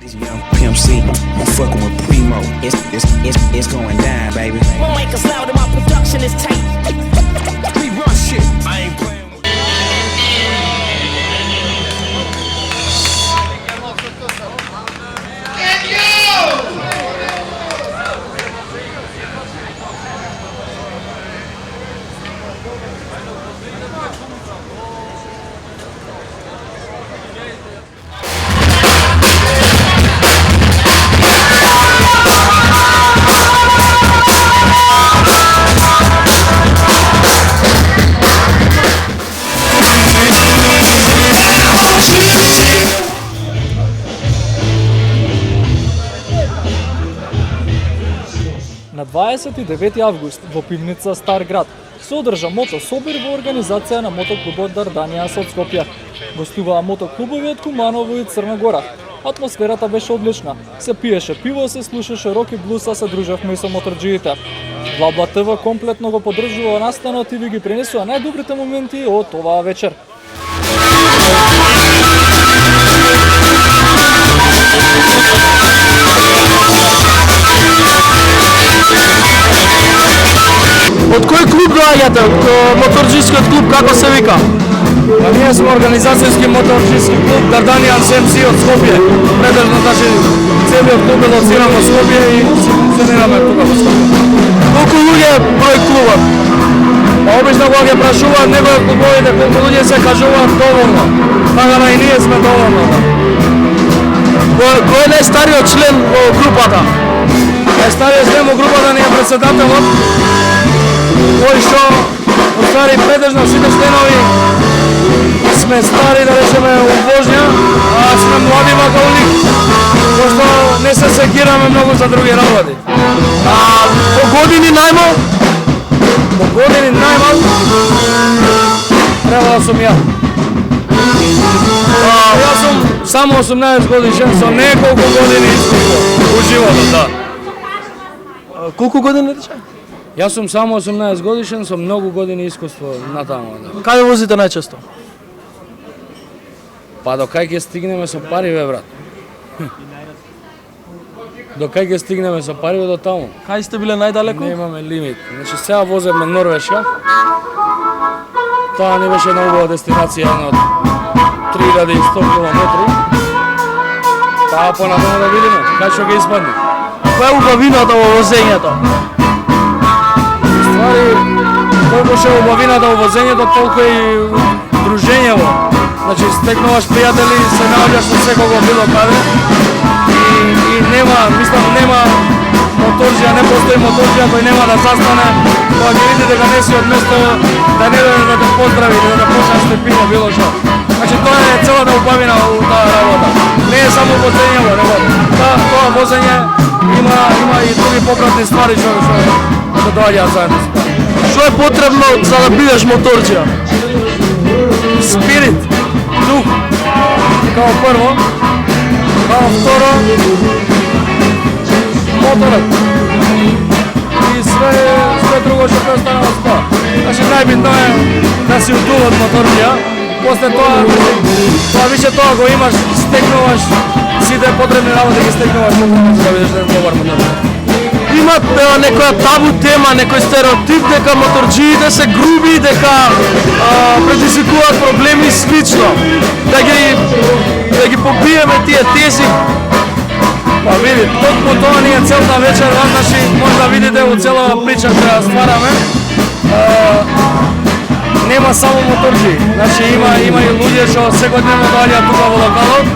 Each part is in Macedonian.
This young Pimp C, I'm fucking with Primo. It's going down, baby. Won't make us loud and my production is tight. We run shit. I ain't playing. На 29 август во пивница Стар град се одржа мотособир во организација на мотоклубот Дарданијас од Скопје. Гостуваа мотоклубови од Куманово и Црна Гора. Атмосферата беше одлична. Се пиеше пиво, се слушаше рок и блуз, а се дружевме и со моторџиите. Блабла ТВ комплетно го поддржува настанот и ви ги пренесува најдобрите моменти од оваа вечер. Од кој клуб доаѓате? Од моторџискиот клуб, како се вика? Ние сме организацијски моторџиски клуб Дарданијас MC од Скопје. Предежно целиот клуб е лоциран во Скопје и се функционираме тука во Скопје. Колку луѓе број клубот? Обично кога ќе прашуваат некои од клубовите колку луѓе се кажуваат доволно. Така да и ние сме доволно. Кој е најстариот член во групата? Најстариот член во групата ни е претседателот, кој што оствари предежно сите членови сме стари, да речеме, у возња, а сме млади макаули, кој што не се секираме многу за други работи. А по години најмал? По години најмал треба да сум ја. Јас сум само 18 годишен со неколку години искуство у животот, да. Колку години рече? Јас сум само 18 годишен со многу години искуство на таму, да. Каде возите најчесто? Па до кај ќе стигнеме со пари, бе, брат. До кај ќе стигнеме со пари, до таму. Кај сте биле најдалеку? Немаме лимит. Значи сега воземе Норвешка. Таа ни беше една убава дестинација, една од 3100 километри. Таа понатаму да видиме кај што ќе испадне. Која е убавината во возењето? Ствари, колку ше убавината во возењето, толку и дружењево. Значи, стекнуваш пријатели, се наоѓаш со секого било каде и нема моторџија, не постои моторџија кој нема да застане, кога ќе види дека не си од место, да не дојде да те поздрави, да те почне да те пие, било што. Значи, тоа е целата убавина у таа работа. Не е само возењево, него тоа возење има и други попратни ствари што доаѓаат заедно. Што е потребно за да бидеш моторџија? Спирит, дух, као прво, као второ, моторот и све друго што преостанува од тоа. Значи најбитно е да си удув од моторџија, после тоа више тоа го имаш, стекнуваш сите потребни работи ги стекнуваш за да бидеш добар моторџија. Има некоја табу тема, некој стереотип дека моторџиите се груби, дека предизвикуваат проблеми и слично. Да ги побиеме тие тези. Па види, токму тоа ни е целта вечер, значи може да видите у целава прича која ствараме. Нема само моторџи, значи има и луѓе што секојдневно доаѓаат тука во локалот.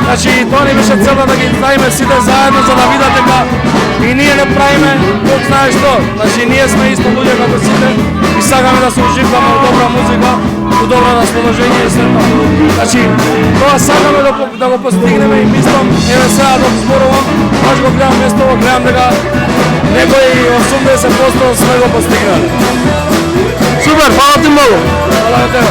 Значи тоа ни беше целта да ги ставиме сите заедно за да видат дека и ние не правиме Бог знае што. Значи ние сме исто луѓе како сите и сакаме да се уживаме у добра музика, у добро расположение и свето. Значи тоа сакаме да го постигнеме и мислам, еве сега док зборувам, баш го гледам местово, гледам дека некои 80% сме го постигнали. Супер, фала ти многу. Фала на тебе.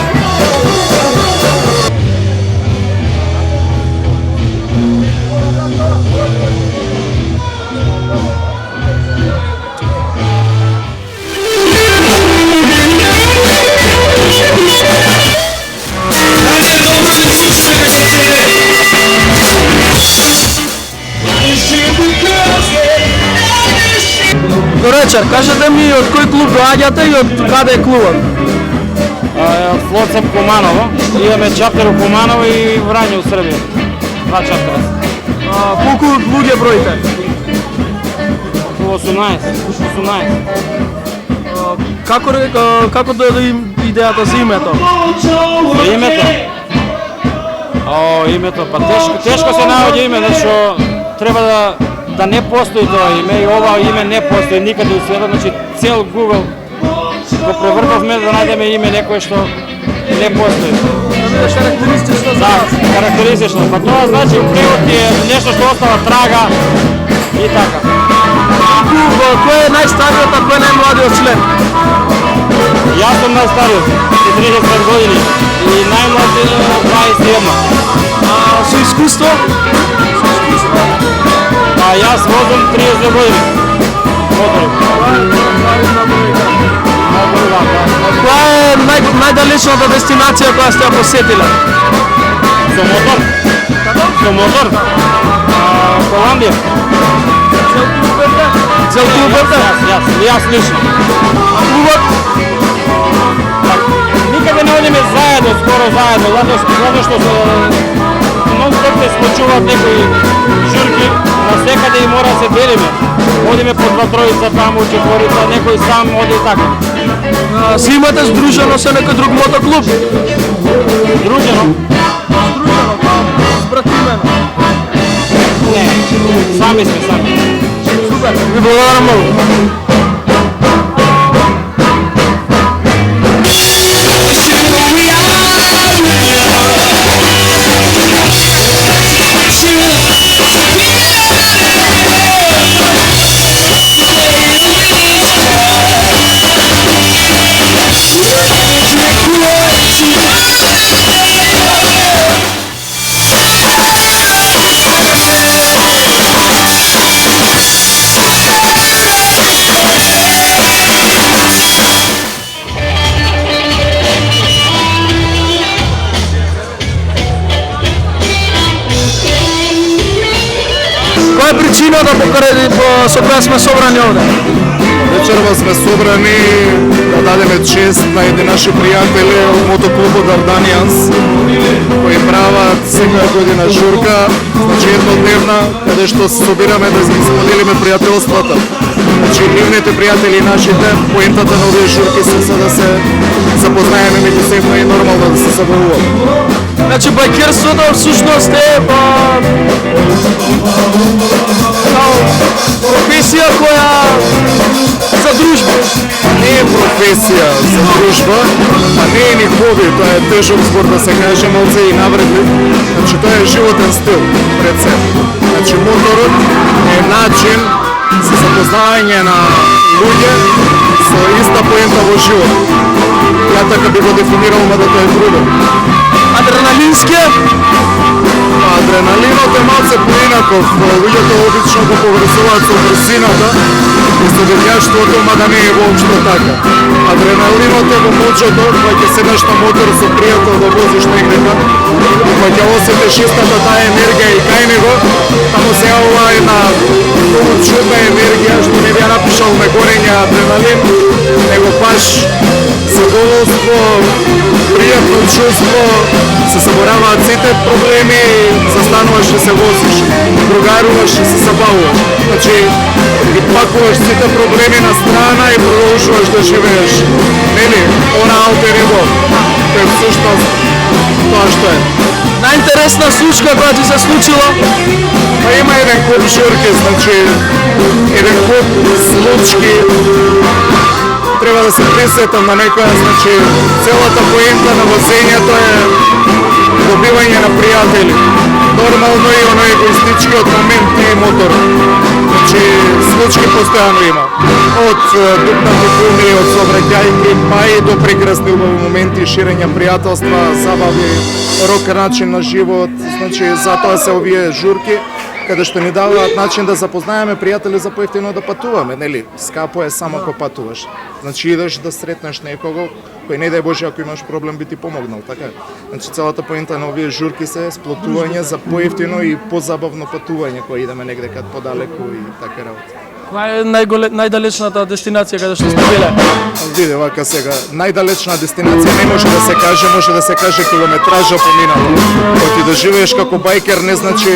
Добречер, кажете ми од кој клуб доаѓате и од каде е клубот? Флоцеп Куманово, имаме чаптер у Куманово и Врање у Србија. Два чаптера. Колку луѓе броите? Околу 18. Како дојде идејата за името? Името, па тешко се наоѓа име, зашто треба да не постои тоа име и ова име не постои никаде у светот, значи цел Google го превртавме да најдеме име некое што не постои. Да, карактеристично. Па тоа значи превод е нешто што остава трага и така. Кој е најстариот, а кој е најмладиот член? Јас сум најстариот, 35 години и најмладиот 21. Со искуство? А јас возам 30 години. Мотори. Која е најдалечната дестинација која сте ја посетиле? Со мотор. Со мотор. Холандија. Цел клубот? Јас лично. А клубот? Никаде не одиме заедно, скоро заедно, затоа што non-stop се случуваат некои журки, насекаде и мора да се делиме. Одиме по два тројица таму, четворица, некој сам оди и така. Си имате здружено со некој друг мотоклуб? Дружено? Сбратимено. Не, сами сме сами. Супер, ви благодарам многу. Која е причината со која сме собрани овде? Вечерва сме собрани да дадеме чест на едни наши пријатели од мотоклубот Dardanjans, кои прават секоја година журка, значи еднодневна, каде што се собираме да ги споделиме пријателствата. Значи нивните пријатели и нашите, поентата на овие журки се за да се запознаеме меѓусебно и нормално да се забавуваме. Значи бајкерството всушност е професија која за дружба. Не е професија за дружба, а не е ни хоби, тоа е тежок збор да се каже малце и навредлив. Значи тоа е животен стил пред се. Значи моторот е начин за запознавање на луѓе со иста поента во живот. Ја така би го дефинирал, мада тоа е трудно. Адреналинскиот? Адреналинот е малце поинаков. Луѓето обично го поврзуваат со брзината и со девјаштвото, мада не е воопшто така. Адреналинот е во мочето, кога ќе седнеш на мотор со пријател да возиш негдека, и кога ќе осетиш истата таа енергија и кај него, таму се јавува една многу чудна енергија, што не би ја напишал на горење адреналин, него баш задоволство, пријатно чувство, се забораваат сите проблеми, застануваш и се возиш, другаруваш и се забавуваш. Значи, ги пакуваш сите проблеми на страна и продолжуваш да живееш. Нели, она алтер его, тоа е всушност тоа што е. Најинтересна случка која ти се случила? Па има еден куп журки, значи, еден куп случки, треба да се присетам на некоја, значи, целата поента на возењето е добивање на пријатели. Нормално и оној егоистичкиот момент и мотор. Значи, случки постојано има. Од дупнати филми, од сообраќајки, па и до прекрасни убави моменти, ширење пријателства, забави, рок начин на живот. Значи, затоа се овие журки. каде што ни даваат начин да запознаеме пријатели за поевтино да патуваме, нели? Скапо е само ако патуваш. Значи идеш да сретнеш некого кој не дај Боже ако имаш проблем би ти помогнал, така? Значи целата поента на овие журки се сплотување за поевтино и позабавно патување кога идеме негде кад подалеку и така работи. Која е најдалечната дестинација каде што сте биле? Види вака сега, најдалечна дестинација не може да се каже километража поминало. Кога ти да живееш како бајкер не значи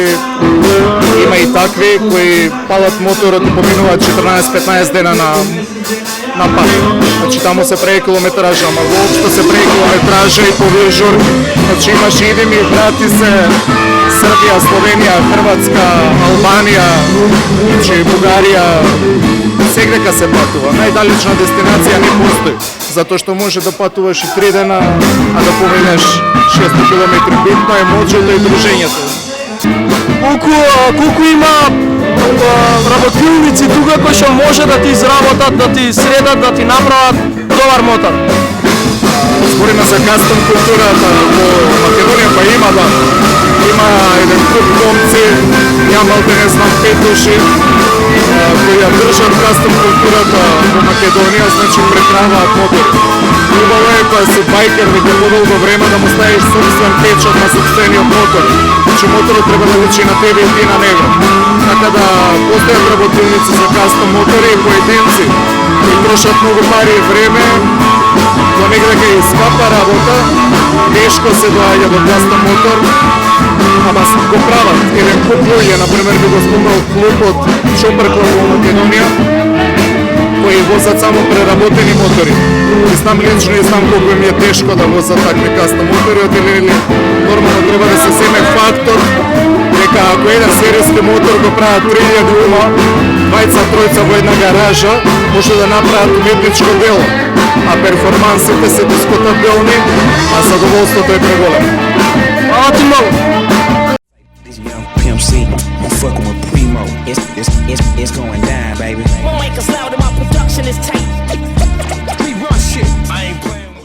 има и такви кои палат моторот и поминуваат 14-15 дена на пат. Значи таму се прави километража, ама воопшто се прави километража и по овие журки. Значи имаш идеми брати се Србија, Словенија, Хрватска, Албанија, значи Бугарија, сегдека се патува. Најдалечна дестинација не постои, затоа што може да патуваш и 3 дена, а да поминеш 600 км. Битно е моќото и дружењето. Колку има работилници тука кои што може да ти изработат, да ти средат, да ти направат добар мотор? Збориме за кастом културата во Македонија, па има еден круг момци, ја малте не знам 5 души, кои ја држат кастом културата во Македонија, значи преправаат мотори. Убаво е кога си бајкер веќе подолго време да му ставиш собствен печат на собствениот мотор. Значи моторот треба да личи на тебе и ти на него. Така да постојат работилници за кастом мотори и поединци кои трошат многу пари и време, но негде кај скапа работа, тешко се доаѓа до кастом мотор, ама го прават. Еден куп луѓе, например, би го спомнал клубот Чопер клуб во Македонија, кои возат само преработени мотори. И знам лично и знам колку им е тешко да возат такви кастом мотори, или нормално треба да се земе фактор дека ако еден серијски мотор го прават 3000 ума, двајца, тројца во една гаража, може да направат уметничко дело, а перформансите се дискутабилни, а задоволството е преголемо. Фала ти многу! This young Pimp C, I'm fucking with Primo. It's going down, baby. Won't make us loud